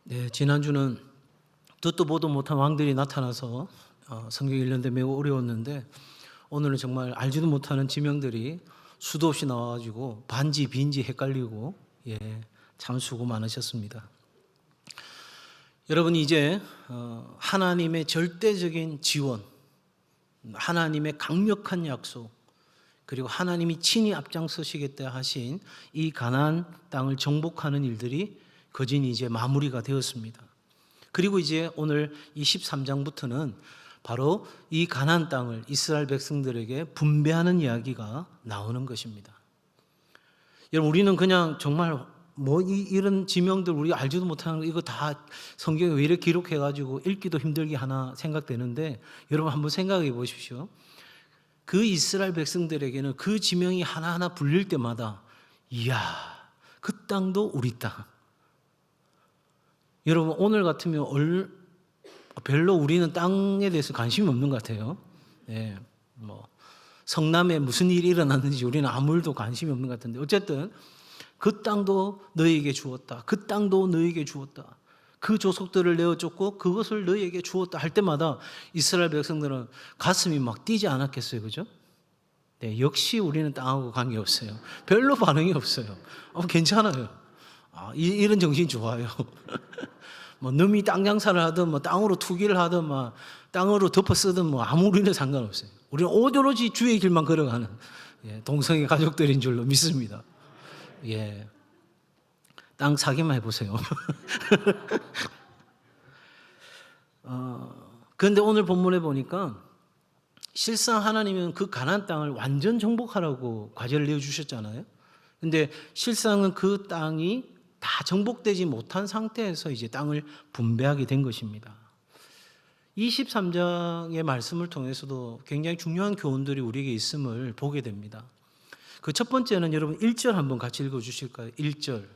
네, 지난주는 듣도 보도 못한 왕들이 나타나서 성경 읽는데 매우 어려웠는데, 오늘은 정말 알지도 못하는 지명들이 수도 없이 나와가지고 반지 빈지 헷갈리고, 참 수고 많으셨습니다. 여러분, 이제 하나님의 절대적인 지원, 하나님의 강력한 약속, 그리고 하나님이 친히 앞장서시겠다 하신 이 가나안 땅을 정복하는 일들이 거진이 이제 마무리가 되었습니다. 그리고 이제 오늘 이 13장부터는 바로 이 가나안 땅을 이스라엘 백성들에게 분배하는 이야기가 나오는 것입니다. 여러분, 우리는 그냥 정말 이런 지명들 우리 알지도 못하는 거, 이거 다 성경에 왜 이렇게 기록해가지고 읽기도 힘들게 하나 생각되는데, 여러분 한번 생각해 보십시오. 그 이스라엘 백성들에게는 그 지명이 하나하나 불릴 때마다, 이야, 그 땅도 우리 땅. 여러분, 오늘 같으면 별로 우리는 땅에 대해서 관심이 없는 것 같아요. 성남에 무슨 일이 일어났는지 우리는 아무 일도 관심이 없는 것 같은데, 어쨌든 그 땅도 너희에게 주었다. 그 땅도 너희에게 주었다. 그 조속들을 내어줬고 그것을 너희에게 주었다 할 때마다 이스라엘 백성들은 가슴이 막 뛰지 않았겠어요, 그죠? 네, 역시 우리는 땅하고 관계없어요. 별로 반응이 없어요. 괜찮아요. 이런 정신 좋아요. 놈이 땅 장사를 하든 땅으로 투기를 하든 땅으로 덮어 쓰든 아무 우리는 상관없어요. 우리는 오로지 주의 길만 걸어가는 동성애 가족들인 줄로 믿습니다. 땅 사기만 해보세요. 그런데 오늘 본문에 보니까 실상 하나님은 그 가나안 땅을 완전 정복하라고 과제를 내어주셨잖아요. 근데 실상은 그 땅이 다 정복되지 못한 상태에서 이제 땅을 분배하게 된 것입니다. 23장의 말씀을 통해서도 굉장히 중요한 교훈들이 우리에게 있음을 보게 됩니다. 그 첫 번째는 여러분 1절 한번 같이 읽어주실까요? 1절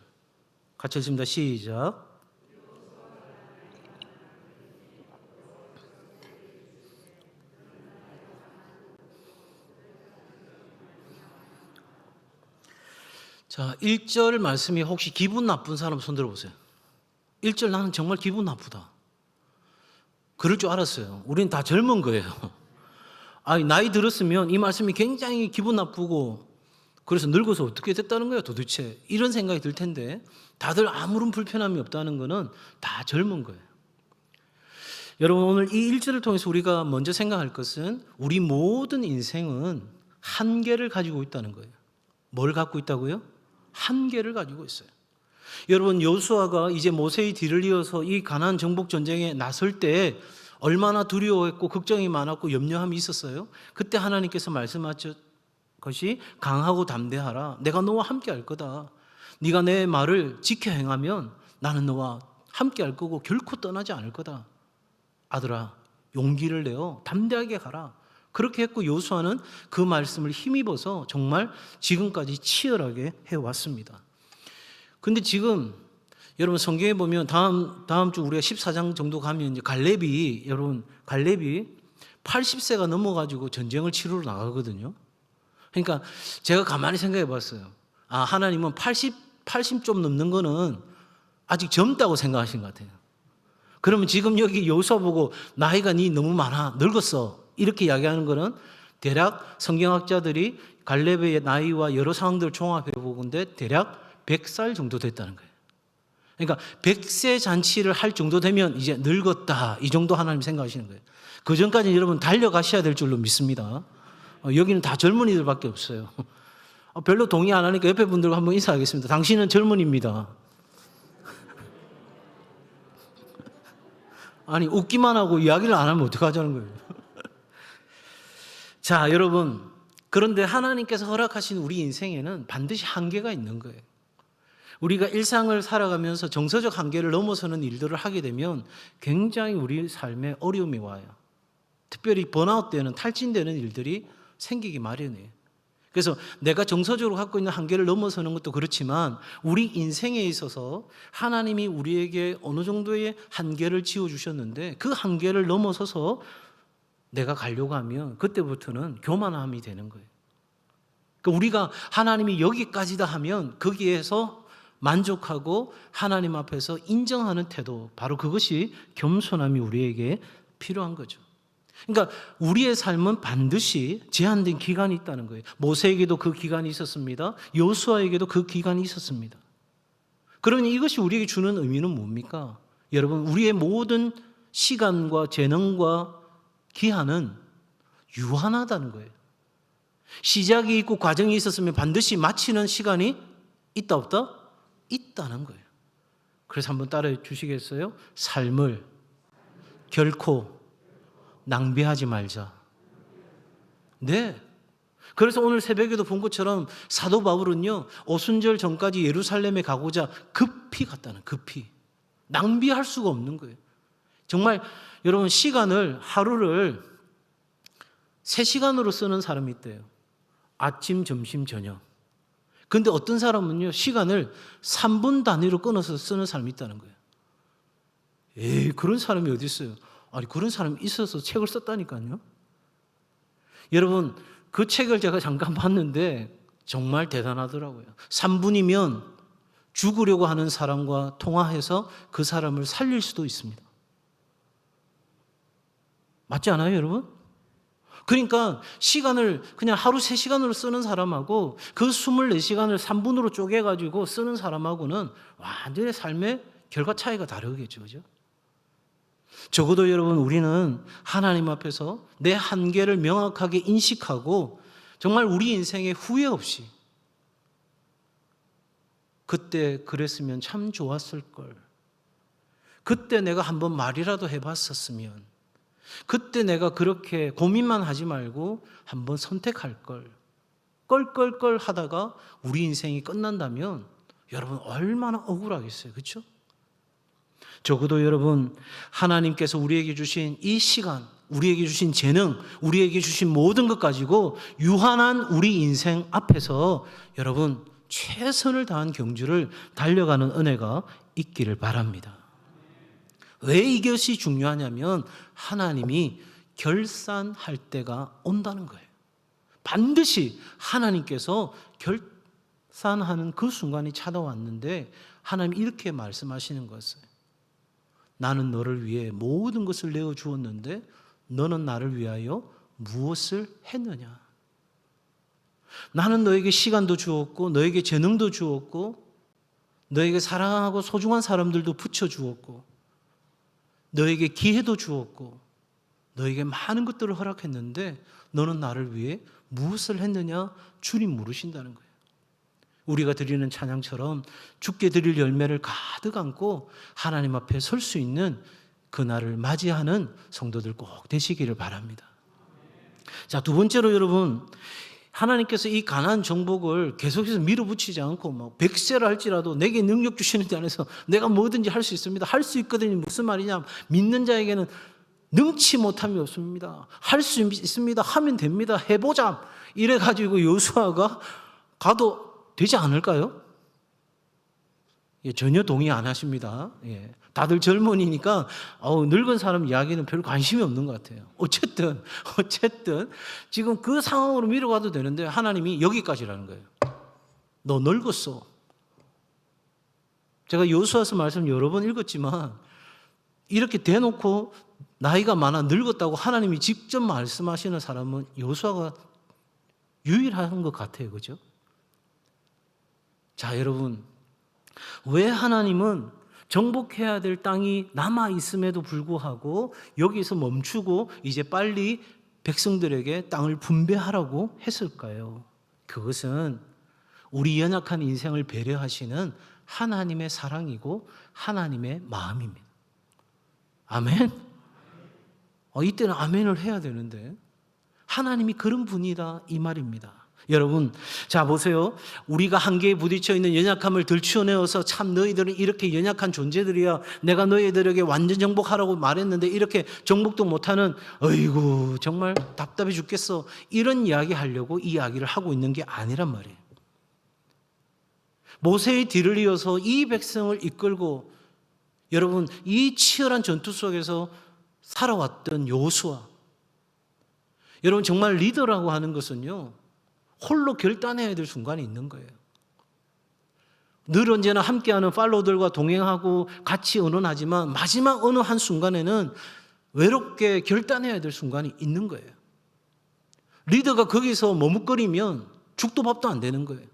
같이 읽습니다. 시작. 자, 1절 말씀이 혹시 기분 나쁜 사람 손 들어보세요. 1절 나는 정말 기분 나쁘다. 그럴 줄 알았어요. 우리는 다 젊은 거예요. 나이 들었으면 이 말씀이 굉장히 기분 나쁘고, 그래서 늙어서 어떻게 됐다는 거야 도대체, 이런 생각이 들 텐데, 다들 아무런 불편함이 없다는 거는 다 젊은 거예요. 여러분, 오늘 이 1절을 통해서 우리가 먼저 생각할 것은 우리 모든 인생은 한계를 가지고 있다는 거예요. 뭘 갖고 있다고요? 한계를 가지고 있어요. 여러분, 여호수아가 이제 모세의 뒤를 이어서 이 가나안 정복 전쟁에 나설 때 얼마나 두려워했고 걱정이 많았고 염려함이 있었어요. 그때 하나님께서 말씀하신 것이 강하고 담대하라. 내가 너와 함께 할 거다. 네가 내 말을 지켜 행하면 나는 너와 함께 할 거고 결코 떠나지 않을 거다. 아들아, 용기를 내어 담대하게 가라. 그렇게 했고 여호수아는 그 말씀을 힘입어서 정말 지금까지 치열하게 해왔습니다. 근데 지금 여러분 성경에 보면 다음 주 우리가 14장 정도 가면 이제 갈렙이 80세가 넘어가지고 전쟁을 치르러 나가거든요. 그러니까 제가 가만히 생각해 봤어요. 하나님은 80 좀 넘는 거는 아직 젊다고 생각하신 것 같아요. 그러면 지금 여기 여호수아 보고 나이가 네 너무 많아, 늙었어, 이렇게 이야기하는 거는 대략 성경학자들이 갈렙의 나이와 여러 상황들을 종합해 보건데 대략 100살 정도 됐다는 거예요. 그러니까 100세 잔치를 할 정도 되면 이제 늙었다, 이 정도 하나님 생각하시는 거예요. 그 전까지는 여러분 달려가셔야 될 줄로 믿습니다. 여기는 다 젊은이들밖에 없어요. 별로 동의 안 하니까 옆에 분들과 한번 인사하겠습니다. 당신은 젊은입니다. 웃기만 하고 이야기를 안 하면 어떡하자는 거예요. 자, 여러분, 그런데 하나님께서 허락하신 우리 인생에는 반드시 한계가 있는 거예요. 우리가 일상을 살아가면서 정서적 한계를 넘어서는 일들을 하게 되면 굉장히 우리 삶에 어려움이 와요. 특별히 번아웃 때는 탈진되는 일들이 생기기 마련이에요. 그래서 내가 정서적으로 갖고 있는 한계를 넘어서는 것도 그렇지만 우리 인생에 있어서 하나님이 우리에게 어느 정도의 한계를 지어주셨는데 그 한계를 넘어서서 내가 가려고 하면 그때부터는 교만함이 되는 거예요. 그러니까 우리가 하나님이 여기까지다 하면 거기에서 만족하고 하나님 앞에서 인정하는 태도, 바로 그것이 겸손함이 우리에게 필요한 거죠. 그러니까 우리의 삶은 반드시 제한된 기간이 있다는 거예요. 모세에게도 그 기간이 있었습니다. 여호수아에게도 그 기간이 있었습니다. 그러니 이것이 우리에게 주는 의미는 뭡니까? 여러분, 우리의 모든 시간과 재능과 기한은 유한하다는 거예요. 시작이 있고 과정이 있었으면 반드시 마치는 시간이 있다 없다? 있다는 거예요. 그래서 한번 따라해 주시겠어요? 삶을 결코 낭비하지 말자. 네. 그래서 오늘 새벽에도 본 것처럼 사도 바울은요, 오순절 전까지 예루살렘에 가고자 급히 갔다는, 급히. 낭비할 수가 없는 거예요. 정말 여러분, 시간을, 하루를 3시간으로 쓰는 사람이 있대요. 아침, 점심, 저녁. 근데 어떤 사람은요, 시간을 3분 단위로 끊어서 쓰는 사람이 있다는 거예요. 에이, 그런 사람이 어디 있어요? 아니, 그런 사람이 있어서 책을 썼다니까요. 여러분, 그 책을 제가 잠깐 봤는데 정말 대단하더라고요. 3분이면 죽으려고 하는 사람과 통화해서 그 사람을 살릴 수도 있습니다. 맞지 않아요, 여러분? 그러니까 시간을 그냥 하루 3시간으로 쓰는 사람하고 그 24시간을 3분으로 쪼개가지고 쓰는 사람하고는 완전히 삶의 결과 차이가 다르겠죠. 그죠? 적어도 여러분, 우리는 하나님 앞에서 내 한계를 명확하게 인식하고 정말 우리 인생에 후회 없이 그때 그랬으면 참 좋았을 걸. 그때 내가 한번 말이라도 해봤었으면. 그때 내가 그렇게 고민만 하지 말고 한번 선택할 걸. 껄껄껄 하다가 우리 인생이 끝난다면 여러분 얼마나 억울하겠어요. 그렇죠? 적어도 여러분, 하나님께서 우리에게 주신 이 시간, 우리에게 주신 재능, 우리에게 주신 모든 것 가지고 유한한 우리 인생 앞에서 여러분 최선을 다한 경주를 달려가는 은혜가 있기를 바랍니다. 왜 이것이 중요하냐면 하나님이 결산할 때가 온다는 거예요. 반드시 하나님께서 결산하는 그 순간이 찾아왔는데 하나님이 이렇게 말씀하시는 것을, 나는 너를 위해 모든 것을 내어주었는데 너는 나를 위하여 무엇을 했느냐? 나는 너에게 시간도 주었고 너에게 재능도 주었고 너에게 사랑하고 소중한 사람들도 붙여주었고 너에게 기회도 주었고 너에게 많은 것들을 허락했는데 너는 나를 위해 무엇을 했느냐? 주님 물으신다는 거예요. 우리가 드리는 찬양처럼 주께 드릴 열매를 가득 안고 하나님 앞에 설 수 있는 그날을 맞이하는 성도들 꼭 되시기를 바랍니다. 자, 두 번째로 여러분, 하나님께서 이 가나안 정복을 계속해서 밀어붙이지 않고 뭐 100세를 할지라도 내게 능력 주시는 자 안에서 내가 뭐든지 할 수 있습니다. 할 수 있거든요. 무슨 말이냐? 믿는 자에게는 능치 못함이 없습니다. 할 수 있습니다. 하면 됩니다. 해보자. 이래가지고 여호수아가 가도 되지 않을까요? 예, 전혀 동의 안 하십니다. 예, 다들 젊은이니까 늙은 사람 이야기는 별 관심이 없는 것 같아요. 어쨌든 지금 그 상황으로 밀어가도 되는데 하나님이 여기까지라는 거예요. 너 늙었어. 제가 여호수아서 말씀 여러 번 읽었지만 이렇게 대놓고 나이가 많아 늙었다고 하나님이 직접 말씀하시는 사람은 여호수아가 유일한 것 같아요. 그죠? 자, 여러분, 왜 하나님은 정복해야 될 땅이 남아 있음에도 불구하고 여기서 멈추고 이제 빨리 백성들에게 땅을 분배하라고 했을까요? 그것은 우리 연약한 인생을 배려하시는 하나님의 사랑이고 하나님의 마음입니다. 아멘? 이때는 아멘을 해야 되는데 하나님이 그런 분이다 이 말입니다. 여러분, 자 보세요. 우리가 한계에 부딪혀 있는 연약함을 들추어내어서 참 너희들은 이렇게 연약한 존재들이야. 내가 너희들에게 완전 정복하라고 말했는데 이렇게 정복도 못하는, 어이구 정말 답답해 죽겠어. 이런 이야기 하려고 이 이야기를 하고 있는 게 아니란 말이에요. 모세의 뒤를 이어서 이 백성을 이끌고 여러분 이 치열한 전투 속에서 살아왔던 여호수아. 여러분 정말 리더라고 하는 것은요 홀로 결단해야 될 순간이 있는 거예요. 늘 언제나 함께하는 팔로들과 동행하고 같이 의논하지만 마지막 어느 한 순간에는 외롭게 결단해야 될 순간이 있는 거예요. 리더가 거기서 머뭇거리면 죽도 밥도 안 되는 거예요.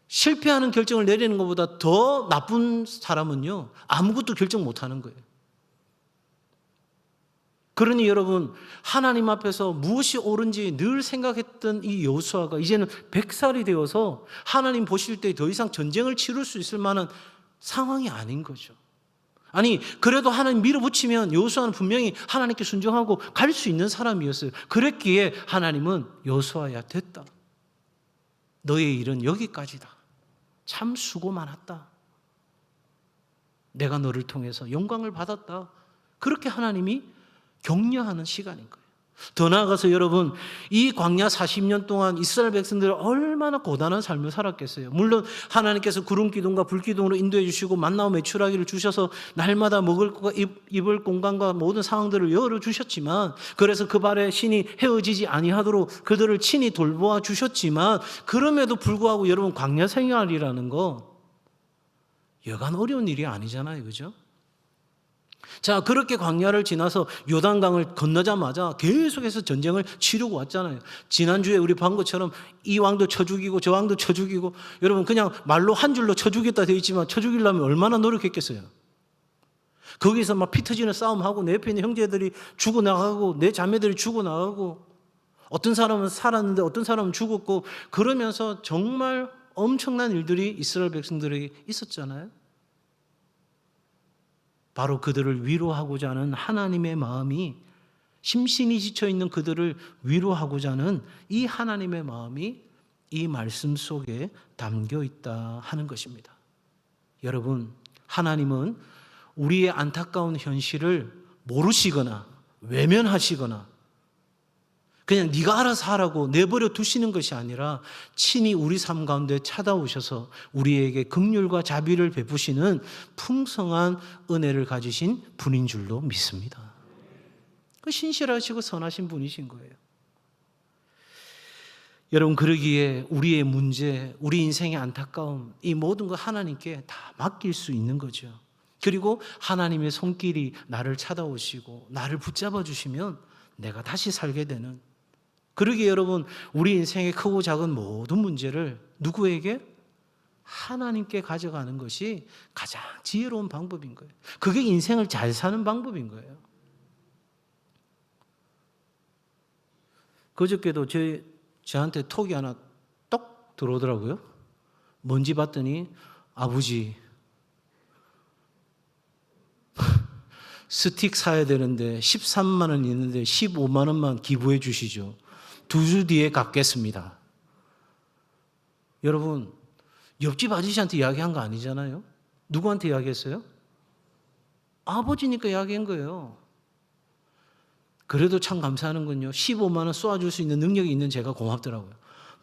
실패하는 결정을 내리는 것보다 더 나쁜 사람은요, 아무것도 결정 못 하는 거예요. 그러니 여러분, 하나님 앞에서 무엇이 옳은지 늘 생각했던 이 여호수아가 이제는 100살이 되어서 하나님 보실 때 더 이상 전쟁을 치를 수 있을 만한 상황이 아닌 거죠. 아니, 그래도 하나님 밀어붙이면 여호수아는 분명히 하나님께 순종하고 갈 수 있는 사람이었어요. 그랬기에 하나님은 여호수아야, 됐다. 너의 일은 여기까지다. 참 수고 많았다. 내가 너를 통해서 영광을 받았다. 그렇게 하나님이 격려하는 시간인 거예요. 더 나아가서 여러분, 이 광야 40년 동안 이스라엘 백성들은 얼마나 고단한 삶을 살았겠어요. 물론 하나님께서 구름 기둥과 불 기둥으로 인도해 주시고 만나와 메추라기를 주셔서 날마다 먹을 것과 입을 공간과 모든 상황들을 열어 주셨지만, 그래서 그 발에 신이 헤어지지 아니하도록 그들을 친히 돌보아 주셨지만, 그럼에도 불구하고 여러분, 광야 생활이라는 거 여간 어려운 일이 아니잖아요. 그죠? 자, 그렇게 광야를 지나서 요단강을 건너자마자 계속해서 전쟁을 치르고 왔잖아요. 지난주에 우리 본 것처럼 이 왕도 쳐 죽이고 저 왕도 쳐 죽이고, 여러분 그냥 말로 한 줄로 쳐 죽였다 되어 있지만 쳐 죽이려면 얼마나 노력했겠어요. 거기서 막 피 터지는 싸움하고 내 옆에 있는 형제들이 죽어나가고 내 자매들이 죽어나가고, 어떤 사람은 살았는데 어떤 사람은 죽었고, 그러면서 정말 엄청난 일들이 이스라엘 백성들에게 있었잖아요. 바로 그들을 위로하고자 하는 하나님의 마음이, 심신이 지쳐있는 그들을 위로하고자 하는 이 하나님의 마음이 이 말씀 속에 담겨 있다 하는 것입니다. 여러분, 하나님은 우리의 안타까운 현실을 모르시거나 외면하시거나 그냥 네가 알아서 하라고 내버려 두시는 것이 아니라 친히 우리 삶 가운데 찾아오셔서 우리에게 긍휼과 자비를 베푸시는 풍성한 은혜를 가지신 분인 줄로 믿습니다. 그 신실하시고 선하신 분이신 거예요. 여러분, 그러기에 우리의 문제, 우리 인생의 안타까움, 이 모든 것 하나님께 다 맡길 수 있는 거죠. 그리고 하나님의 손길이 나를 찾아오시고 나를 붙잡아 주시면 내가 다시 살게 되는, 그러기에 여러분, 우리 인생의 크고 작은 모든 문제를 누구에게? 하나님께 가져가는 것이 가장 지혜로운 방법인 거예요. 그게 인생을 잘 사는 방법인 거예요. 그저께도 저한테 톡이 하나 떡 들어오더라고요. 뭔지 봤더니, 아버지 스틱 사야 되는데 13만 원 있는데 15만 원만 기부해 주시죠. 2주 뒤에 갚겠습니다. 여러분, 옆집 아저씨한테 이야기한 거 아니잖아요. 누구한테 이야기했어요? 아버지니까 이야기한 거예요. 그래도 참 감사하는 건요, 15만 원 쏘아줄 수 있는 능력이 있는 제가 고맙더라고요.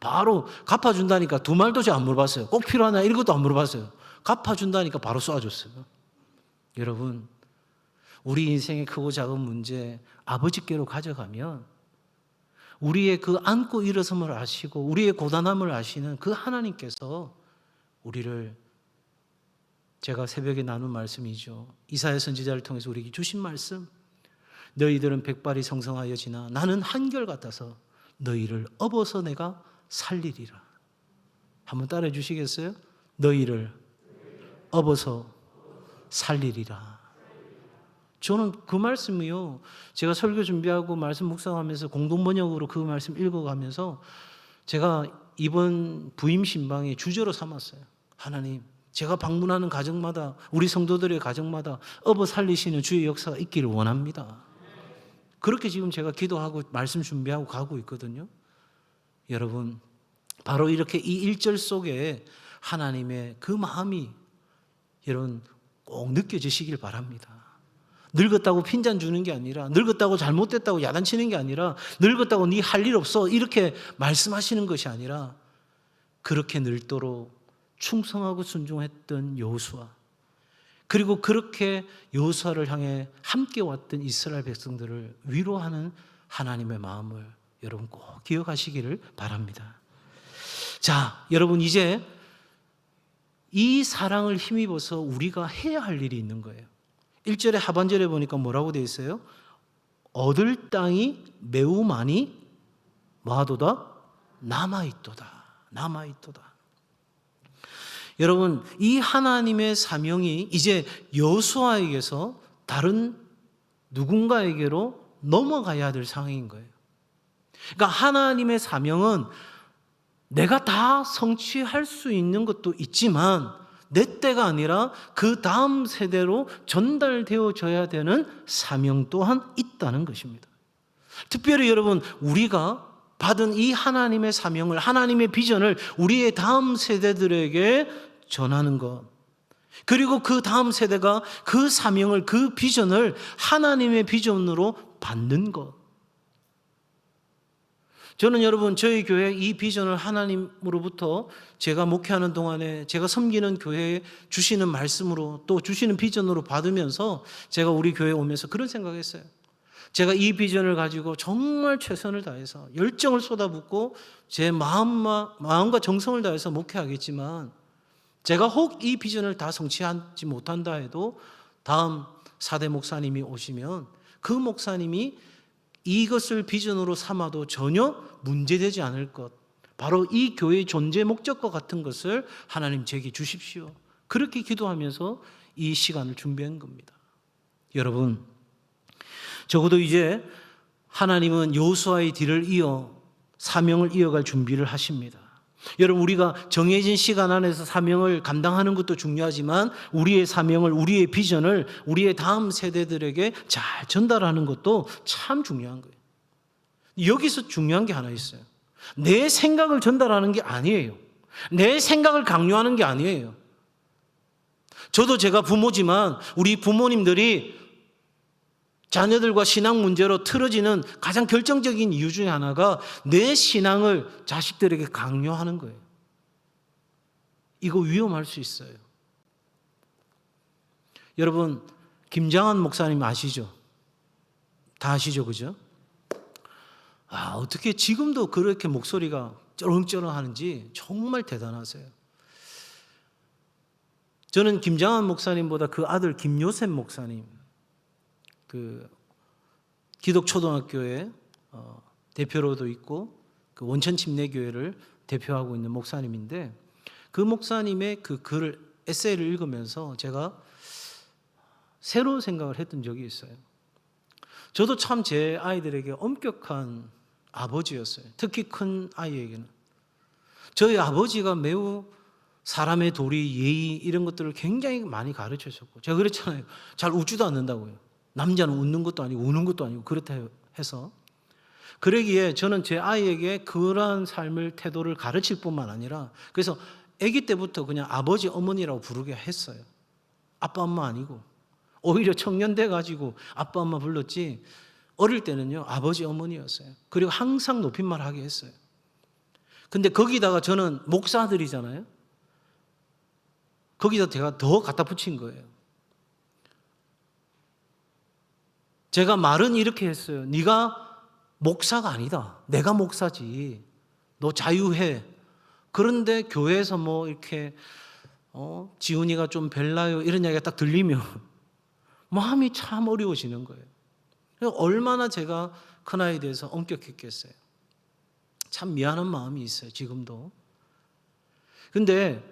바로 갚아준다니까 두 말도 제가 안 물어봤어요. 꼭 필요하나 이런 것도 안 물어봤어요. 갚아준다니까 바로 쏘아줬어요. 여러분, 우리 인생의 크고 작은 문제 아버지께로 가져가면 우리의 그 안고 일어섬을 아시고 우리의 고단함을 아시는 그 하나님께서 우리를, 제가 새벽에 나눈 말씀이죠. 이사야 선지자를 통해서 우리에게 주신 말씀, 너희들은 백발이 성성하여지나 나는 한결같아서 너희를 업어서 내가 살리리라. 한번 따라해 주시겠어요? 너희를 업어서 살리리라. 저는 그 말씀이요, 제가 설교 준비하고 말씀 묵상하면서 공동 번역으로 그 말씀 읽어가면서 제가 이번 부임 신방에 주제로 삼았어요. 하나님, 제가 방문하는 가정마다, 우리 성도들의 가정마다 업어 살리시는 주의 역사가 있기를 원합니다. 그렇게 지금 제가 기도하고 말씀 준비하고 가고 있거든요. 여러분, 바로 이렇게 이 1절 속에 하나님의 그 마음이 여러분 꼭 느껴지시길 바랍니다. 늙었다고 핀잔 주는 게 아니라, 늙었다고 잘못됐다고 야단치는 게 아니라, 늙었다고 네 할 일 없어 이렇게 말씀하시는 것이 아니라, 그렇게 늙도록 충성하고 순종했던 여호수아, 그리고 그렇게 여호수아를 향해 함께 왔던 이스라엘 백성들을 위로하는 하나님의 마음을 여러분 꼭 기억하시기를 바랍니다. 자, 여러분, 이제 이 사랑을 힘입어서 우리가 해야 할 일이 있는 거예요. 1절의 하반절에 보니까 뭐라고 되어 있어요? 얻을 땅이 매우 많이 뭐하도다? 남아있도다. 남아있도다. 여러분, 이 하나님의 사명이 이제 여호수아에게서 다른 누군가에게로 넘어가야 될 상황인 거예요. 그러니까 하나님의 사명은 내가 다 성취할 수 있는 것도 있지만 내 때가 아니라 그 다음 세대로 전달되어져야 되는 사명 또한 있다는 것입니다. 특별히 여러분, 우리가 받은 이 하나님의 사명을, 하나님의 비전을 우리의 다음 세대들에게 전하는 것, 그리고 그 다음 세대가 그 사명을, 그 비전을 하나님의 비전으로 받는 것. 저는 여러분, 저희 교회 이 비전을 하나님으로부터 제가 목회하는 동안에 제가 섬기는 교회에 주시는 말씀으로 또 주시는 비전으로 받으면서 제가 우리 교회에 오면서 그런 생각했어요. 제가 이 비전을 가지고 정말 최선을 다해서 열정을 쏟아붓고 제 마음과 정성을 다해서 목회하겠지만 제가 혹 이 비전을 다 성취하지 못한다 해도 다음 4대 목사님이 오시면 그 목사님이 이것을 비전으로 삼아도 전혀 문제되지 않을 것, 바로 이 교회의 존재 목적과 같은 것을 하나님 제게 주십시오. 그렇게 기도하면서 이 시간을 준비한 겁니다. 여러분, 적어도 이제 하나님은 여호수아의 뒤를 이어 사명을 이어갈 준비를 하십니다. 여러분, 우리가 정해진 시간 안에서 사명을 감당하는 것도 중요하지만 우리의 사명을, 우리의 비전을 우리의 다음 세대들에게 잘 전달하는 것도 참 중요한 거예요. 여기서 중요한 게 하나 있어요. 내 생각을 전달하는 게 아니에요. 내 생각을 강요하는 게 아니에요. 저도 제가 부모지만 우리 부모님들이 자녀들과 신앙 문제로 틀어지는 가장 결정적인 이유 중에 하나가 내 신앙을 자식들에게 강요하는 거예요. 이거 위험할 수 있어요. 여러분, 김장한 목사님 아시죠? 다 아시죠, 그죠? 어떻게 지금도 그렇게 목소리가 쩌렁쩌렁 하는지 정말 대단하세요. 저는 김장한 목사님보다 그 아들 김요셉 목사님, 그 기독초등학교의 대표로도 있고 그 원천침례교회를 대표하고 있는 목사님인데, 그 목사님의 그 글을, 에세이를 읽으면서 제가 새로운 생각을 했던 적이 있어요. 저도 참 제 아이들에게 엄격한 아버지였어요. 특히 큰 아이에게는. 저희 아버지가 매우 사람의 도리, 예의 이런 것들을 굉장히 많이 가르쳐 줬고, 제가 그랬잖아요. 잘 웃지도 않는다고요. 남자는 웃는 것도 아니고 우는 것도 아니고 그렇다 해서. 그러기에 저는 제 아이에게 그러한 삶을, 태도를 가르칠 뿐만 아니라, 그래서 아기 때부터 그냥 아버지, 어머니라고 부르게 했어요. 아빠, 엄마 아니고. 오히려 청년 돼가지고 아빠, 엄마 불렀지, 어릴 때는요 아버지, 어머니였어요. 그리고 항상 높임말 하게 했어요. 근데 거기다가 저는 목사들이잖아요. 거기다 제가 더 갖다 붙인 거예요. 제가 말은 이렇게 했어요. 네가 목사가 아니다. 내가 목사지. 너 자유해. 그런데 교회에서 뭐 이렇게 지훈이가 좀 별나요 이런 이야기가 딱 들리면 마음이 참 어려워지는 거예요. 얼마나 제가 큰아이에 대해서 엄격했겠어요. 참 미안한 마음이 있어요, 지금도. 근데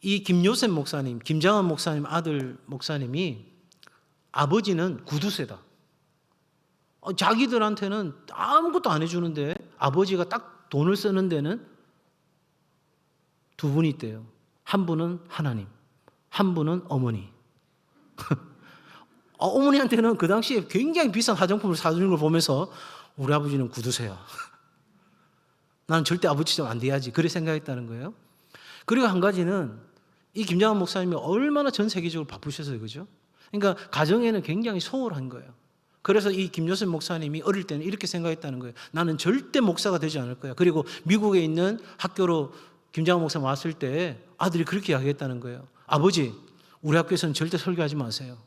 이 김요셉 목사님, 김장한 목사님 아들 목사님이, 아버지는 구두쇠다. 자기들한테는 아무것도 안 해주는데 아버지가 딱 돈을 쓰는 데는 두 분이 있대요. 한 분은 하나님, 한 분은 어머니. 어머니한테는 그 당시에 굉장히 비싼 화장품을 사주는 걸 보면서 우리 아버지는 구두쇠야. 나는 절대 아버지처럼 안 돼야지. 그렇게 생각했다는 거예요. 그리고 한 가지는 이 김장한 목사님이 얼마나 전 세계적으로 바쁘셔서요, 그죠? 그러니까 가정에는 굉장히 소홀한 거예요. 그래서 이 김요셉 목사님이 어릴 때는 이렇게 생각했다는 거예요. 나는 절대 목사가 되지 않을 거야. 그리고 미국에 있는 학교로 김장한 목사님 왔을 때 아들이 그렇게 이야기했다는 거예요. 아버지, 우리 학교에서는 절대 설교하지 마세요.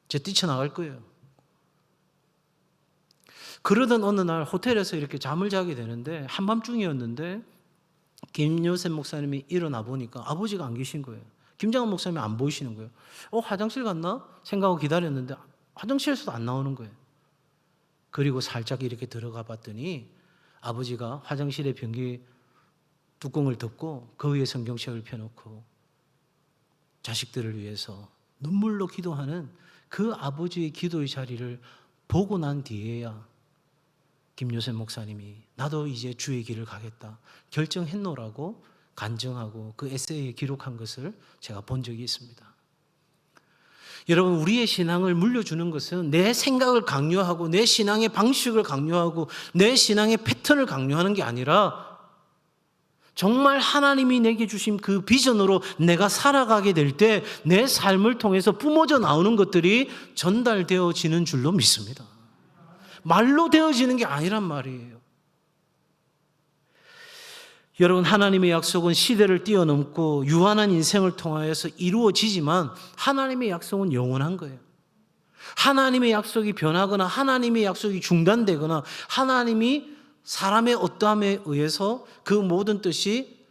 저 뛰쳐나갈 거예요. 그러던 어느 날 호텔에서 이렇게 잠을 자게 되는데, 한밤중이었는데 김요셉 목사님이 일어나 보니까 아버지가 안 계신 거예요. 김장한 목사님이 안 보이시는 거예요. 화장실 갔나? 생각하고 기다렸는데 화장실에서도 안 나오는 거예요. 그리고 살짝 이렇게 들어가 봤더니 아버지가 화장실에 변기 뚜껑을 덮고 그 위에 성경책을 펴놓고 자식들을 위해서 눈물로 기도하는 그 아버지의 기도의 자리를 보고 난 뒤에야 김요셉 목사님이 나도 이제 주의 길을 가겠다 결정했노라고 간증하고 그 에세이에 기록한 것을 제가 본 적이 있습니다. 여러분, 우리의 신앙을 물려주는 것은 내 생각을 강요하고 내 신앙의 방식을 강요하고 내 신앙의 패턴을 강요하는 게 아니라 정말 하나님이 내게 주신 그 비전으로 내가 살아가게 될 때 내 삶을 통해서 뿜어져 나오는 것들이 전달되어지는 줄로 믿습니다. 말로 되어지는 게 아니란 말이에요. 여러분, 하나님의 약속은 시대를 뛰어넘고 유한한 인생을 통하여서 이루어지지만 하나님의 약속은 영원한 거예요. 하나님의 약속이 변하거나 하나님의 약속이 중단되거나 하나님이 사람의 어떠함에 의해서 그 모든 뜻이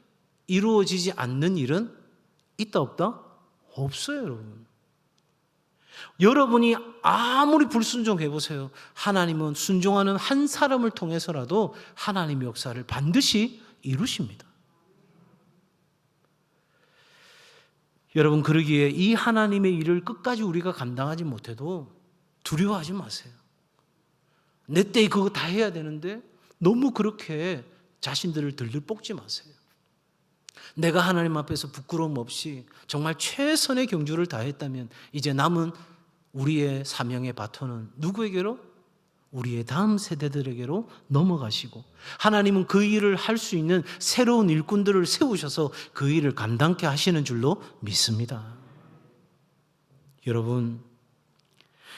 이루어지지 않는 일은 있다 없다? 없어요, 여러분. 여러분이 아무리 불순종해 보세요. 하나님은 순종하는 한 사람을 통해서라도 하나님의 역사를 반드시 이루십니다. 여러분, 그러기에 이 하나님의 일을 끝까지 우리가 감당하지 못해도 두려워하지 마세요. 내 때에 그거 다 해야 되는데 너무 그렇게 자신들을 들들 볶지 마세요. 내가 하나님 앞에서 부끄러움 없이 정말 최선의 경주를 다했다면 이제 남은 우리의 사명의 바톤은 누구에게로? 우리의 다음 세대들에게로 넘어가시고 하나님은 그 일을 할 수 있는 새로운 일꾼들을 세우셔서 그 일을 감당케 하시는 줄로 믿습니다. 여러분,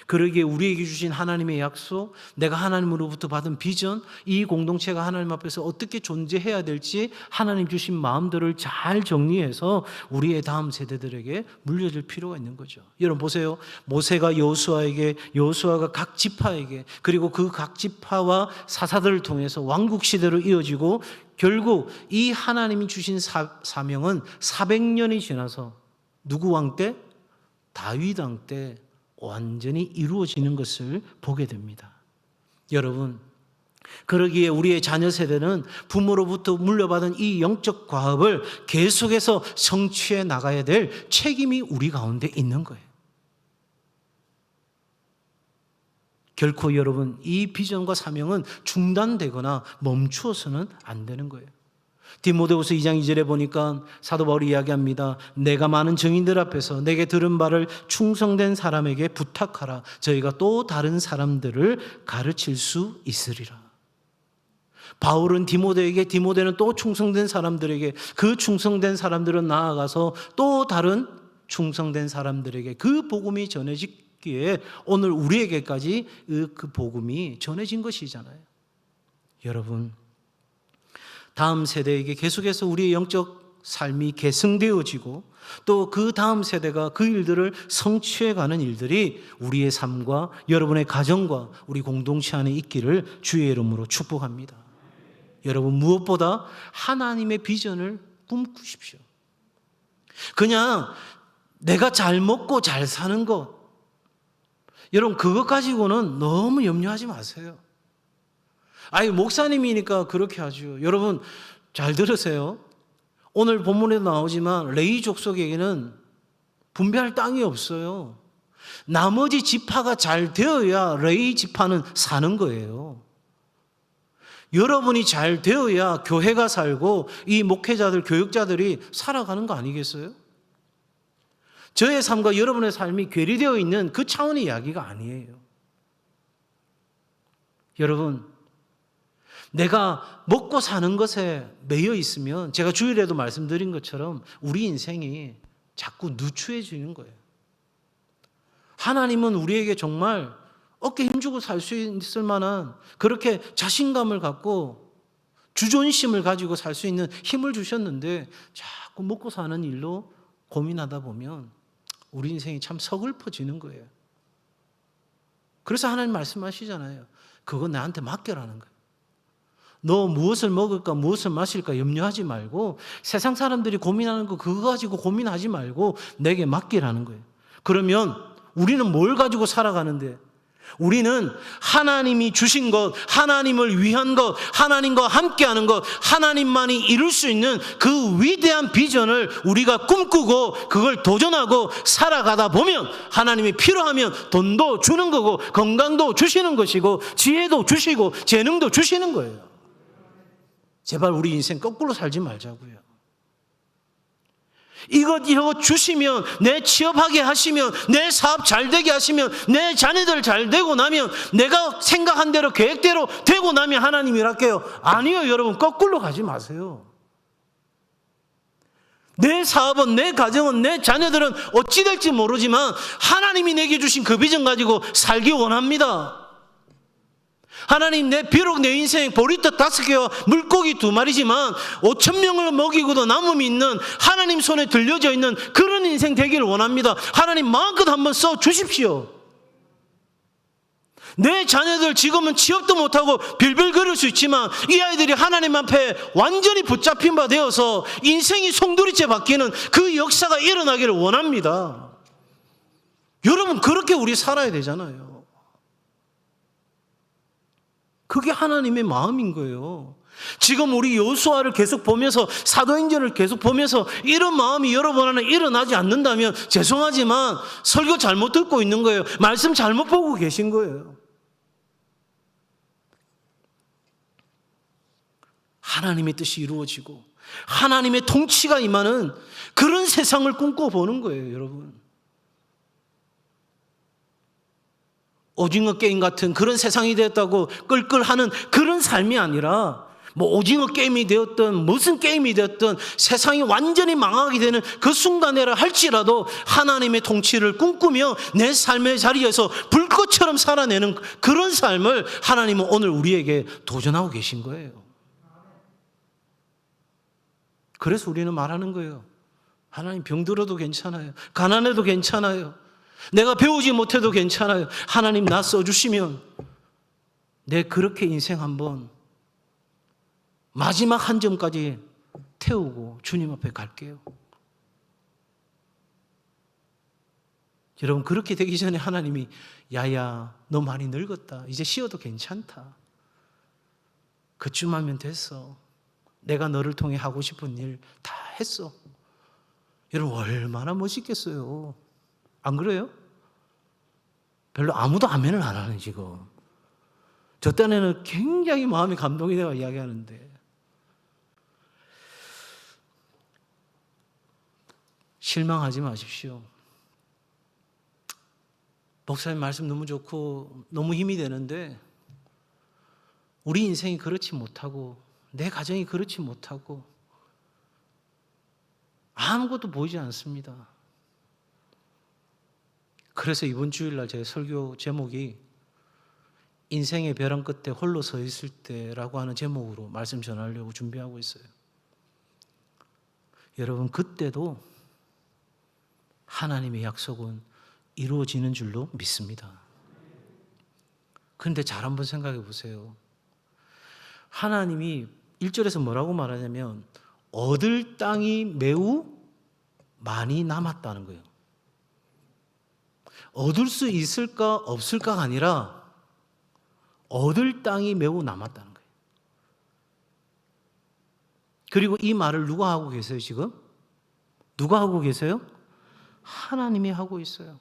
그러기에 우리에게 주신 하나님의 약속, 내가 하나님으로부터 받은 비전, 이 공동체가 하나님 앞에서 어떻게 존재해야 될지 하나님 주신 마음들을 잘 정리해서 우리의 다음 세대들에게 물려줄 필요가 있는 거죠. 여러분 보세요. 모세가 여호수아에게, 여호수아가 각 지파에게, 그리고 그 각 지파와 사사들을 통해서 왕국 시대로 이어지고 결국 이 하나님이 주신 사명은 400년이 지나서 누구 왕 때? 다윗 왕 때 완전히 이루어지는 것을 보게 됩니다. 여러분, 그러기에 우리의 자녀 세대는 부모로부터 물려받은 이 영적 과업을 계속해서 성취해 나가야 될 책임이 우리 가운데 있는 거예요. 결코 여러분, 이 비전과 사명은 중단되거나 멈추어서는 안 되는 거예요. 디모데후서 2장 2절에 보니까 사도 바울이 이야기합니다. 내가 많은 증인들 앞에서 내게 들은 바를 충성된 사람에게 부탁하라. 저희가 또 다른 사람들을 가르칠 수 있으리라. 바울은 디모데에게, 디모데는 또 충성된 사람들에게, 그 충성된 사람들은 나아가서 또 다른 충성된 사람들에게 그 복음이 전해지기에 오늘 우리에게까지 그 복음이 전해진 것이잖아요. 여러분, 다음 세대에게 계속해서 우리의 영적 삶이 계승되어지고 또 그 다음 세대가 그 일들을 성취해가는 일들이 우리의 삶과 여러분의 가정과 우리 공동체 안에 있기를 주의 이름으로 축복합니다. 여러분, 무엇보다 하나님의 비전을 꿈꾸십시오. 그냥 내가 잘 먹고 잘 사는 것, 여러분 그것 가지고는 너무 염려하지 마세요. 아니, 목사님이니까 그렇게 하죠. 여러분 잘 들으세요. 오늘 본문에도 나오지만 레위 족속에게는 분배할 땅이 없어요. 나머지 지파가 잘 되어야 레위 지파는 사는 거예요. 여러분이 잘 되어야 교회가 살고 이 목회자들, 교육자들이 살아가는 거 아니겠어요? 저의 삶과 여러분의 삶이 괴리되어 있는 그 차원의 이야기가 아니에요. 여러분, 내가 먹고 사는 것에 매여 있으면 제가 주일에도 말씀드린 것처럼 우리 인생이 자꾸 누추해지는 거예요. 하나님은 우리에게 정말 어깨 힘주고 살 수 있을 만한 그렇게 자신감을 갖고 주존심을 가지고 살 수 있는 힘을 주셨는데 자꾸 먹고 사는 일로 고민하다 보면 우리 인생이 참 서글퍼지는 거예요. 그래서 하나님 말씀하시잖아요. 그거 나한테 맡겨라는 거예요. 너 무엇을 먹을까 무엇을 마실까 염려하지 말고 세상 사람들이 고민하는 거 그거 가지고 고민하지 말고 내게 맡기라는 거예요. 그러면 우리는 뭘 가지고 살아가는데? 우리는 하나님이 주신 것, 하나님을 위한 것, 하나님과 함께하는 것, 하나님만이 이룰 수 있는 그 위대한 비전을 우리가 꿈꾸고 그걸 도전하고 살아가다 보면 하나님이 필요하면 돈도 주는 거고 건강도 주시는 것이고 지혜도 주시고 재능도 주시는 거예요. 제발 우리 인생 거꾸로 살지 말자고요. 이것 주시면, 내 취업하게 하시면, 내 사업 잘 되게 하시면, 내 자녀들 잘 되고 나면, 내가 생각한 대로 계획대로 되고 나면 하나님이 일할게요. 아니요, 여러분, 거꾸로 가지 마세요. 내 사업은, 내 가정은, 내 자녀들은 어찌 될지 모르지만 하나님이 내게 주신 그 비전 가지고 살기 원합니다. 하나님, 비록 내 인생 보리떡 5개와 물고기 2마리지만 5,000명을 먹이고도 남음이 있는 하나님 손에 들려져 있는 그런 인생 되기를 원합니다. 하나님 마음껏 한번 써 주십시오. 내 자녀들 지금은 취업도 못하고 빌빌거릴 수 있지만 이 아이들이 하나님 앞에 완전히 붙잡힌 바 되어서 인생이 송두리째 바뀌는 그 역사가 일어나기를 원합니다. 여러분, 그렇게 우리 살아야 되잖아요. 그게 하나님의 마음인 거예요. 지금 우리 여호수아를 계속 보면서 사도행전을 계속 보면서 이런 마음이 여러분 안에 일어나지 않는다면 죄송하지만 설교 잘못 듣고 있는 거예요. 말씀 잘못 보고 계신 거예요. 하나님의 뜻이 이루어지고 하나님의 통치가 임하는 그런 세상을 꿈꿔보는 거예요, 여러분. 오징어 게임 같은 그런 세상이 되었다고 끌끌하는 그런 삶이 아니라 뭐 오징어 게임이 되었든 무슨 게임이 되었든 세상이 완전히 망하게 되는 그 순간에라 할지라도 하나님의 통치를 꿈꾸며 내 삶의 자리에서 불꽃처럼 살아내는 그런 삶을 하나님은 오늘 우리에게 도전하고 계신 거예요. 그래서 우리는 말하는 거예요. 하나님, 병들어도 괜찮아요. 가난해도 괜찮아요. 내가 배우지 못해도 괜찮아요. 하나님, 나 써주시면 내 그렇게 인생 한번 마지막 한 점까지 태우고 주님 앞에 갈게요. 여러분, 그렇게 되기 전에 하나님이 야야, 너 많이 늙었다. 이제 쉬어도 괜찮다. 그쯤 하면 됐어. 내가 너를 통해 하고 싶은 일 다 했어. 여러분, 얼마나 멋있겠어요. 안 그래요? 별로 아무도 아멘을 안 하네 지금. 저 딴에는 굉장히 마음이 감동이 되어 이야기하는데, 실망하지 마십시오. 목사님 말씀 너무 좋고 너무 힘이 되는데 우리 인생이 그렇지 못하고 내 가정이 그렇지 못하고 아무것도 보이지 않습니다. 그래서 이번 주일날 제 설교 제목이 인생의 벼랑 끝에 홀로 서 있을 때라고 하는 제목으로 말씀 전하려고 준비하고 있어요. 여러분, 그때도 하나님의 약속은 이루어지는 줄로 믿습니다. 그런데 잘 한번 생각해 보세요. 하나님이 1절에서 뭐라고 말하냐면 얻을 땅이 매우 많이 남았다는 거예요. 얻을 수 있을까 없을까가 아니라 얻을 땅이 매우 남았다는 거예요. 그리고 이 말을 누가 하고 계세요 지금? 누가 하고 계세요? 하나님이 하고 있어요.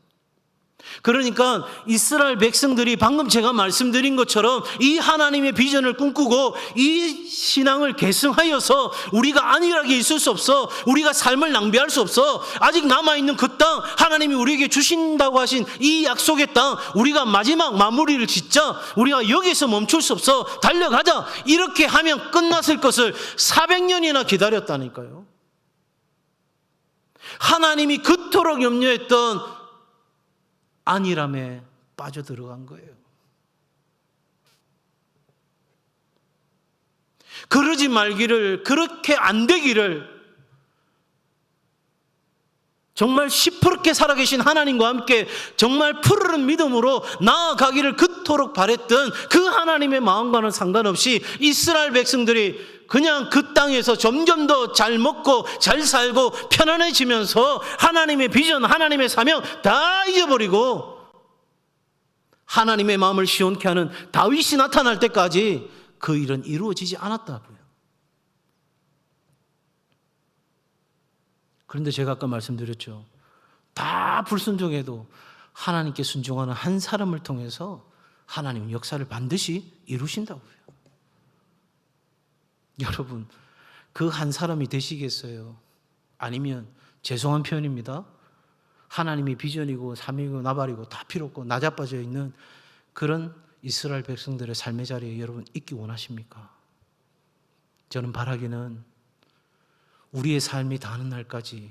그러니까 이스라엘 백성들이 방금 제가 말씀드린 것처럼 이 하나님의 비전을 꿈꾸고 이 신앙을 계승하여서 우리가 안일하게 있을 수 없어, 우리가 삶을 낭비할 수 없어, 아직 남아있는 그 땅, 하나님이 우리에게 주신다고 하신 이 약속의 땅, 우리가 마지막 마무리를 짓자, 우리가 여기서 멈출 수 없어, 달려가자, 이렇게 하면 끝났을 것을 400년이나 기다렸다니까요. 하나님이 그토록 염려했던 안일함에 빠져들어간 거예요. 그러지 말기를, 그렇게 안 되기를 정말 시퍼렇게 살아계신 하나님과 함께 정말 푸르른 믿음으로 나아가기를 그토록 바랬던 그 하나님의 마음과는 상관없이 이스라엘 백성들이 그냥 그 땅에서 점점 더 잘 먹고 잘 살고 편안해지면서 하나님의 비전, 하나님의 사명 다 잊어버리고 하나님의 마음을 시원케 하는 다윗이 나타날 때까지 그 일은 이루어지지 않았다고요. 그런데 제가 아까 말씀드렸죠. 다 불순종해도 하나님께 순종하는 한 사람을 통해서 하나님은 역사를 반드시 이루신다고요. 여러분, 그 한 사람이 되시겠어요? 아니면 죄송한 표현입니다. 하나님이 비전이고 사명이고 나발이고 다 필요 없고 나자빠져 있는 그런 이스라엘 백성들의 삶의 자리에 여러분 있기 원하십니까? 저는 바라기는 우리의 삶이 다하는 날까지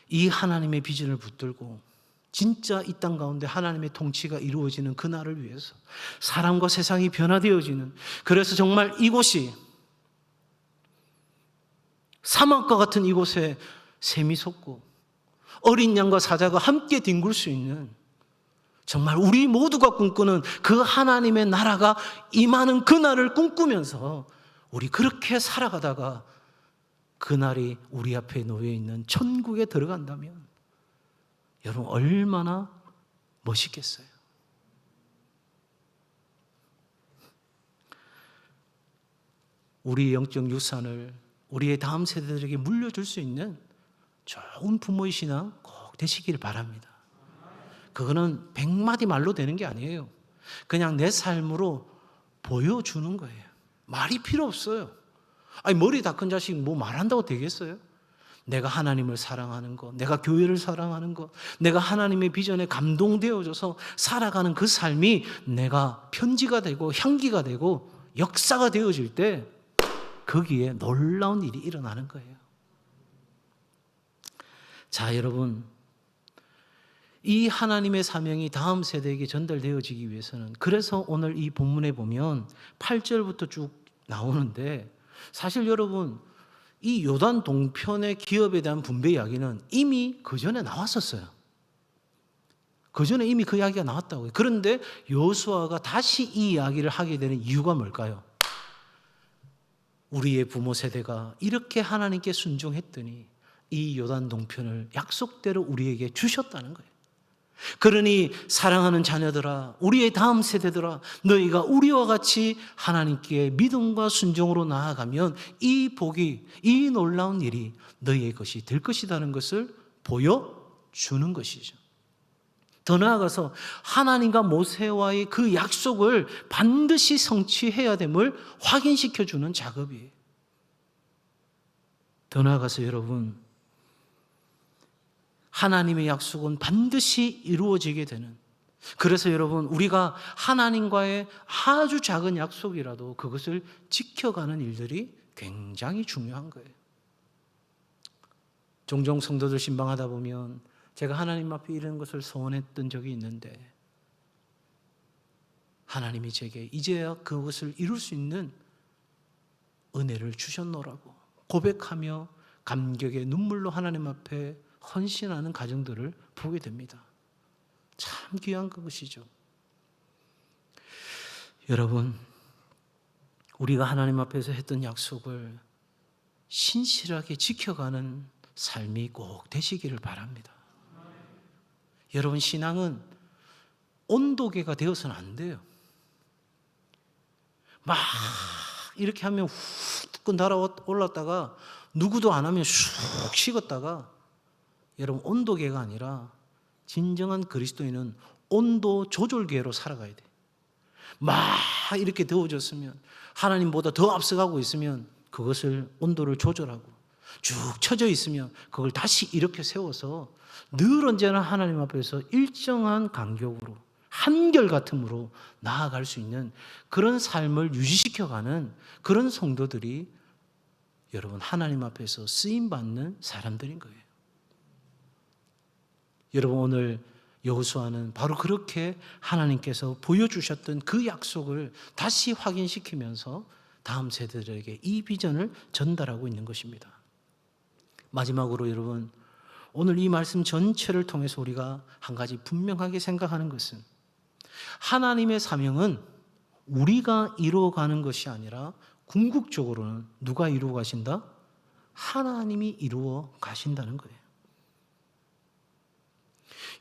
이 하나님의 비전을 붙들고 진짜 이 땅 가운데 하나님의 통치가 이루어지는 그날을 위해서 사람과 세상이 변화되어지는, 그래서 정말 이곳이 사막과 같은 이곳에 샘이 솟고 어린 양과 사자가 함께 뒹굴 수 있는, 정말 우리 모두가 꿈꾸는 그 하나님의 나라가 임하는 그날을 꿈꾸면서 우리 그렇게 살아가다가 그날이 우리 앞에 놓여 있는 천국에 들어간다면 여러분 얼마나 멋있겠어요. 우리의 영적 유산을 우리의 다음 세대들에게 물려줄 수 있는 좋은 부모의 신앙 꼭 되시길 바랍니다. 그거는 100마디 말로 되는 게 아니에요. 그냥 내 삶으로 보여주는 거예요. 말이 필요 없어요. 아니, 머리 다 큰 자식 뭐 말한다고 되겠어요? 내가 하나님을 사랑하는 거, 내가 교회를 사랑하는 거, 내가 하나님의 비전에 감동되어져서 살아가는 그 삶이 내가 편지가 되고 향기가 되고 역사가 되어질 때 거기에 놀라운 일이 일어나는 거예요. 자, 여러분, 이 하나님의 사명이 다음 세대에게 전달되어지기 위해서는, 그래서 오늘 이 본문에 보면 8절부터 쭉 나오는데, 사실 여러분 이 요단 동편의 기업에 대한 분배 이야기는 이미 그 전에 나왔었어요. 그 전에 이미 그 이야기가 나왔다고요. 그런데 여호수아가 다시 이 이야기를 하게 되는 이유가 뭘까요? 우리의 부모 세대가 이렇게 하나님께 순종했더니 이 요단 동편을 약속대로 우리에게 주셨다는 거예요. 그러니 사랑하는 자녀들아, 우리의 다음 세대들아, 너희가 우리와 같이 하나님께 믿음과 순종으로 나아가면 이 복이, 이 놀라운 일이 너희의 것이 될 것이라는 것을 보여주는 것이죠. 더 나아가서 하나님과 모세와의 그 약속을 반드시 성취해야 됨을 확인시켜주는 작업이에요. 더 나아가서 여러분, 하나님의 약속은 반드시 이루어지게 되는, 그래서 여러분 우리가 하나님과의 아주 작은 약속이라도 그것을 지켜가는 일들이 굉장히 중요한 거예요. 종종 성도들 신방하다 보면 제가 하나님 앞에 이런 것을 소원했던 적이 있는데 하나님이 제게 이제야 그것을 이룰 수 있는 은혜를 주셨노라고 고백하며 감격의 눈물로 하나님 앞에 헌신하는 가정들을 보게 됩니다. 참 귀한 그것이죠. 여러분, 우리가 하나님 앞에서 했던 약속을 신실하게 지켜가는 삶이 꼭 되시기를 바랍니다. 여러분, 신앙은 온도계가 되어서는 안 돼요. 막 이렇게 하면 훅 날아올랐다가 누구도 안 하면 슉 식었다가, 여러분 온도계가 아니라 진정한 그리스도인은 온도 조절계로 살아가야 돼요. 막 이렇게 더워졌으면, 하나님보다 더 앞서가고 있으면 그것을 온도를 조절하고, 쭉 처져 있으면 그걸 다시 이렇게 세워서 늘 언제나 하나님 앞에서 일정한 간격으로 한결같음으로 나아갈 수 있는 그런 삶을 유지시켜가는 그런 성도들이 여러분 하나님 앞에서 쓰임받는 사람들인 거예요. 여러분, 오늘 여호수아는 바로 그렇게 하나님께서 보여주셨던 그 약속을 다시 확인시키면서 다음 세대들에게 이 비전을 전달하고 있는 것입니다. 마지막으로 여러분, 오늘 이 말씀 전체를 통해서 우리가 한 가지 분명하게 생각하는 것은 하나님의 사명은 우리가 이루어가는 것이 아니라 궁극적으로는 누가 이루어 가신다? 하나님이 이루어 가신다는 거예요.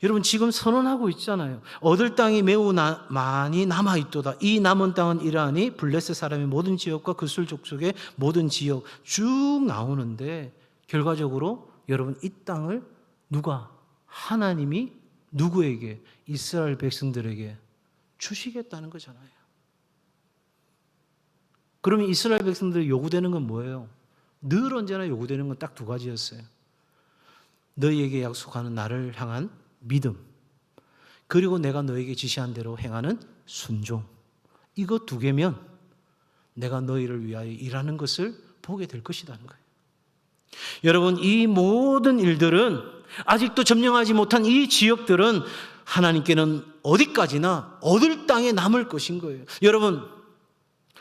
여러분 지금 선언하고 있잖아요. 얻을 땅이 매우 많이 남아있도다. 이 남은 땅은 이러하니 블레셋 사람의 모든 지역과 그술 족속의 모든 지역 쭉 나오는데 결과적으로 여러분 이 땅을 누가? 하나님이 누구에게? 이스라엘 백성들에게 주시겠다는 거잖아요. 그러면 이스라엘 백성들이 요구되는 건 뭐예요? 늘 언제나 요구되는 건 딱 두 가지였어요. 너희에게 약속하는 나를 향한 믿음, 그리고 내가 너에게 지시한 대로 행하는 순종. 이거 두 개면 내가 너희를 위하여 일하는 것을 보게 될 것이라는 거예요. 여러분 이 모든 일들은 아직도 점령하지 못한 이 지역들은 하나님께는 어디까지나 얻을 땅에 남을 것인 거예요. 여러분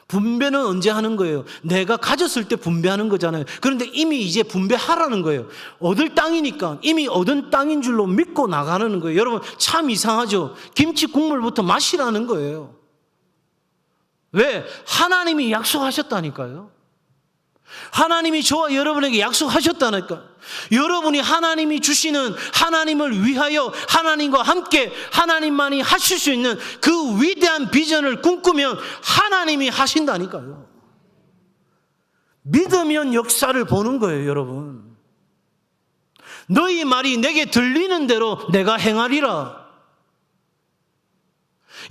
분배는 언제 하는 거예요? 내가 가졌을 때 분배하는 거잖아요. 그런데 이미 이제 분배하라는 거예요. 얻을 땅이니까 이미 얻은 땅인 줄로 믿고 나가는 거예요. 여러분 참 이상하죠? 김치 국물부터 마시라는 거예요. 왜? 하나님이 약속하셨다니까요. 하나님이 저와 여러분에게 약속하셨다니까. 여러분이 하나님이 주시는 하나님을 위하여 하나님과 함께 하나님만이 하실 수 있는 그 위대한 비전을 꿈꾸면 하나님이 하신다니까요. 믿으면 역사를 보는 거예요, 여러분. 너희 말이 내게 들리는 대로 내가 행하리라.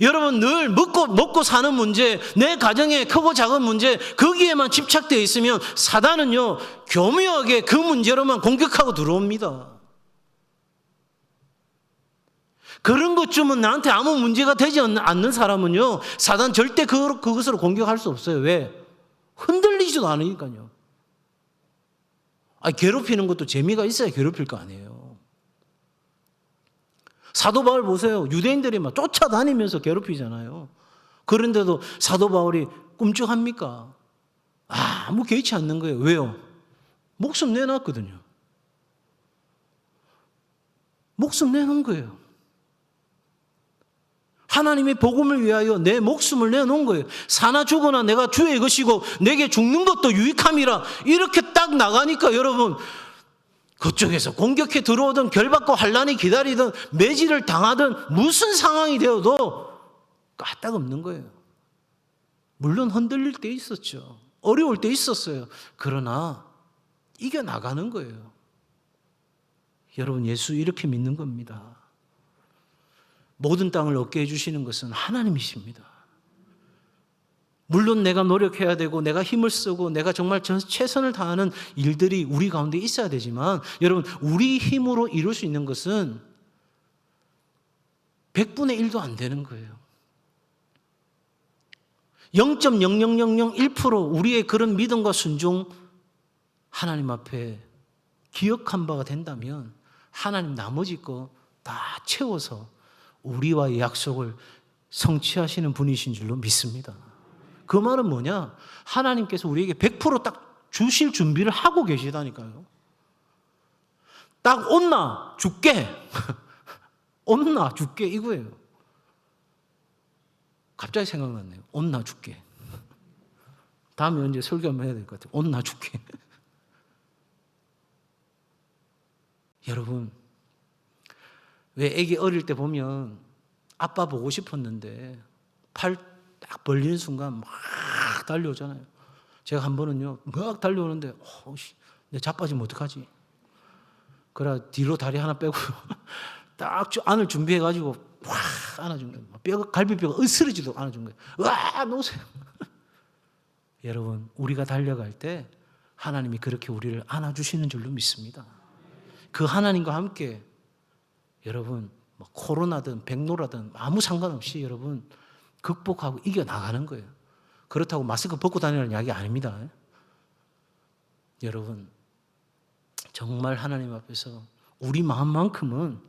여러분 늘 먹고 사는 문제, 내 가정의 크고 작은 문제 거기에만 집착되어 있으면 사단은요 교묘하게 그 문제로만 공격하고 들어옵니다. 그런 것쯤은 나한테 아무 문제가 되지 않는 사람은요 사단 절대 그것으로 공격할 수 없어요. 왜? 흔들리지도 않으니까요. 괴롭히는 것도 재미가 있어야 괴롭힐 거 아니에요. 사도 바울 보세요. 유대인들이 막 쫓아다니면서 괴롭히잖아요. 그런데도 사도 바울이 끔찍합니까? 아무 개의치 않는 거예요. 왜요? 목숨 내놨거든요. 목숨 내놓은 거예요. 하나님의 복음을 위하여 내 목숨을 내놓은 거예요. 사나 죽으나 내가 주의 것이고 내게 죽는 것도 유익함이라. 이렇게 딱 나가니까 여러분 그쪽에서 공격해 들어오든 결박과 환란이 기다리든 매질을 당하든 무슨 상황이 되어도 까딱없는 거예요. 물론 흔들릴 때 있었죠. 어려울 때 있었어요. 그러나 이겨나가는 거예요. 여러분 예수 이렇게 믿는 겁니다. 모든 땅을 얻게 해주시는 것은 하나님이십니다. 물론 내가 노력해야 되고 내가 힘을 쓰고 내가 정말 최선을 다하는 일들이 우리 가운데 있어야 되지만 여러분 우리 힘으로 이룰 수 있는 것은 100분의 1도 안 되는 거예요. 0.00001% 우리의 그런 믿음과 순종 하나님 앞에 기억한 바가 된다면 하나님 나머지 거 다 채워서 우리와의 약속을 성취하시는 분이신 줄로 믿습니다. 그 말은 뭐냐? 하나님께서 우리에게 100%딱 주실 준비를 하고 계시다니까요. 딱 온나 줄게. 온나 줄게 이거예요. 갑자기 생각났네요. 온나 줄게. 다음에 언제 설교 한번 해야 될 것 같아요. 온나 줄게. 여러분 왜 애기 어릴 때 보면 아빠 보고 싶었는데 팔 딱 벌리는 순간 막 달려오잖아요. 제가 한 번은요 막 달려오는데 내 자빠지면 어떡하지? 그래 뒤로 다리 하나 빼고 딱 안을 준비해가지고 확 안아준 거예요. 뼈가 갈비뼈가 으스러지도 안아준 거예요. 와 놓으세요. 여러분 우리가 달려갈 때 하나님이 그렇게 우리를 안아주시는 줄로 믿습니다. 그 하나님과 함께 여러분 코로나든 백로라든 아무 상관없이 여러분 극복하고 이겨나가는 거예요. 그렇다고 마스크 벗고 다니는 이야기 아닙니다. 여러분 정말 하나님 앞에서 우리 마음만큼은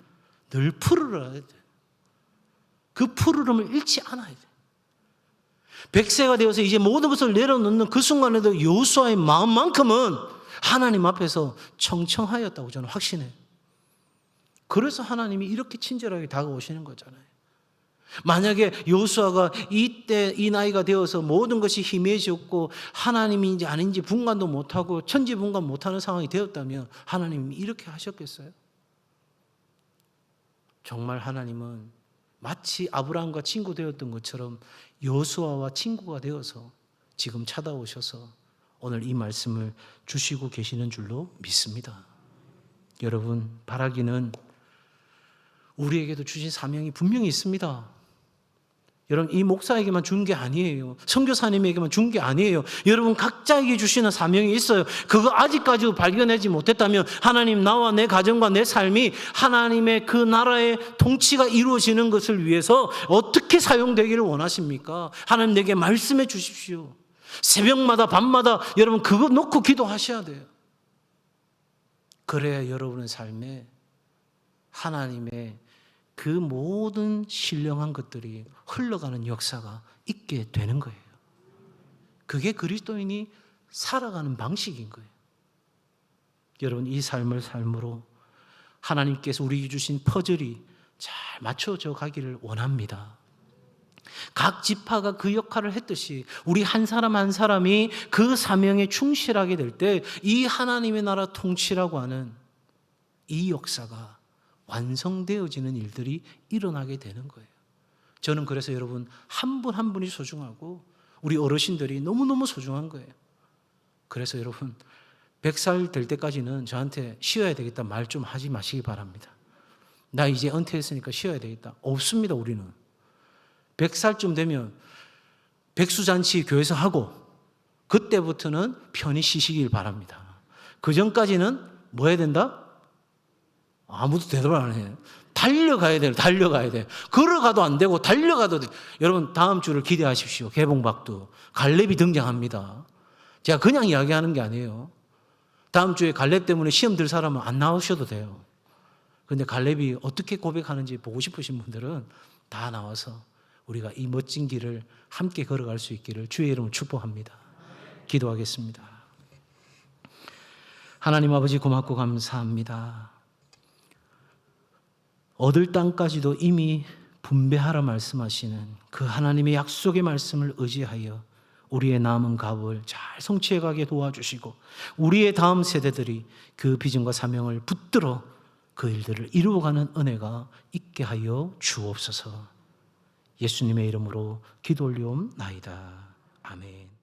늘 푸르러야 돼요. 그 푸르름을 잃지 않아야 돼요. 100세가 되어서 이제 모든 것을 내려놓는 그 순간에도 여호수아의 마음만큼은 하나님 앞에서 청청하였다고 저는 확신해요. 그래서 하나님이 이렇게 친절하게 다가오시는 거잖아요. 만약에 여호수아가 이때 이 나이가 되어서 모든 것이 희미해졌고 하나님인지 아닌지 분간도 못하고 천지분간 못하는 상황이 되었다면 하나님이 이렇게 하셨겠어요? 정말 하나님은 마치 아브라함과 친구 되었던 것처럼 여호수아와 친구가 되어서 지금 찾아오셔서 오늘 이 말씀을 주시고 계시는 줄로 믿습니다. 여러분, 바라기는 우리에게도 주신 사명이 분명히 있습니다. 여러분, 이 목사에게만 준 게 아니에요. 선교사님에게만 준 게 아니에요. 여러분 각자에게 주시는 사명이 있어요. 그거 아직까지도 발견하지 못했다면 하나님, 나와 내 가정과 내 삶이 하나님의 그 나라의 통치가 이루어지는 것을 위해서 어떻게 사용되기를 원하십니까? 하나님 내게 말씀해 주십시오. 새벽마다 밤마다 여러분 그거 놓고 기도하셔야 돼요. 그래야 여러분의 삶에 하나님의 그 모든 신령한 것들이 흘러가는 역사가 있게 되는 거예요. 그게 그리스도인이 살아가는 방식인 거예요. 여러분, 이 삶을 삶으로 하나님께서 우리에게 주신 퍼즐이 잘 맞춰져 가기를 원합니다. 각 지파가 그 역할을 했듯이 우리 한 사람 한 사람이 그 사명에 충실하게 될 때 이 하나님의 나라 통치라고 하는 이 역사가 완성되어지는 일들이 일어나게 되는 거예요. 저는 그래서 여러분 한 분 한 분이 소중하고 우리 어르신들이 너무너무 소중한 거예요. 그래서 여러분 100살 될 때까지는 저한테 쉬어야 되겠다 말 좀 하지 마시기 바랍니다. 나 이제 은퇴했으니까 쉬어야 되겠다. 없습니다. 우리는 100살쯤 되면 백수잔치 교회에서 하고 그때부터는 편히 쉬시길 바랍니다. 그 전까지는 뭐 해야 된다? 아무도 대답을 안 해요. 달려가야 돼요. 달려가야 돼요. 걸어가도 안 되고 달려가도 돼요. 여러분 다음 주를 기대하십시오. 개봉박두 갈렙이 등장합니다. 제가 그냥 이야기하는 게 아니에요. 다음 주에 갈렙 때문에 시험 들 사람은 안 나오셔도 돼요. 그런데 갈렙이 어떻게 고백하는지 보고 싶으신 분들은 다 나와서 우리가 이 멋진 길을 함께 걸어갈 수 있기를 주의 이름으로 축복합니다. 기도하겠습니다. 하나님 아버지 고맙고 감사합니다. 얻을 땅까지도 이미 분배하라 말씀하시는 그 하나님의 약속의 말씀을 의지하여 우리의 남은 가업을 잘 성취해가게 도와주시고 우리의 다음 세대들이 그 비전과 사명을 붙들어 그 일들을 이루어가는 은혜가 있게 하여 주옵소서. 예수님의 이름으로 기도 올리옵나이다. 아멘.